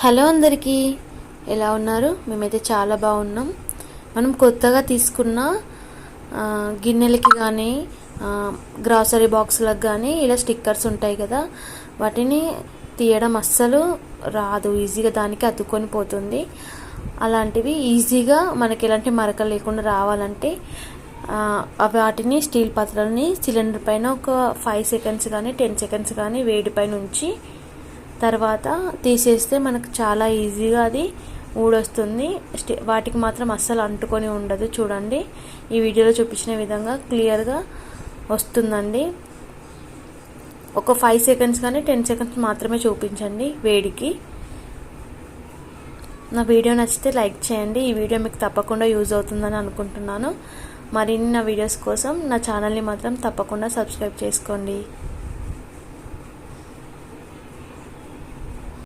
Hello అందరికీ, ఎలా ఉన్నారు? మేమైతే చాలా బాగున్నాం. మనం కొత్తగా తీసుకున్న గిన్నెలకి కానీ గ్రాసరీ బాక్సులకు కానీ ఇలా స్టిక్కర్స్ ఉంటాయి కదా, వాటిని తీయడం అస్సలు రాదు. ఈజీగా దానికి అతుక్కొని పోతుంది. అలాంటివి ఈజీగా మనకి ఎలాంటి మరకలు లేకుండా రావాలంటే వాటిని స్టీల్ పాత్రలని సిలిండర్ పైన ఒక 5 సెకండ్స్ కానీ 10 సెకండ్స్ కానీ వేడి పైన ఉంచి తర్వాత తీసేస్తే మనకు చాలా ఈజీగా అది ఊడొస్తుంది. వాటికి మాత్రం అస్సలు అంటుకొని ఉండదు. చూడండి, ఈ వీడియోలో చూపించిన విధంగా క్లియర్గా వస్తుందండి. ఒక 5 సెకండ్స్ కానీ 10 సెకండ్స్ మాత్రమే చూపించండి వేడికి. నా వీడియో నచ్చితే లైక్ చేయండి. ఈ వీడియో మీకు తప్పకుండా యూజ్ అవుతుందని అనుకుంటున్నాను. మరిన్ని నా వీడియోస్ కోసం నా ఛానల్ని మాత్రం తప్పకుండా సబ్స్క్రైబ్ చేసుకోండి.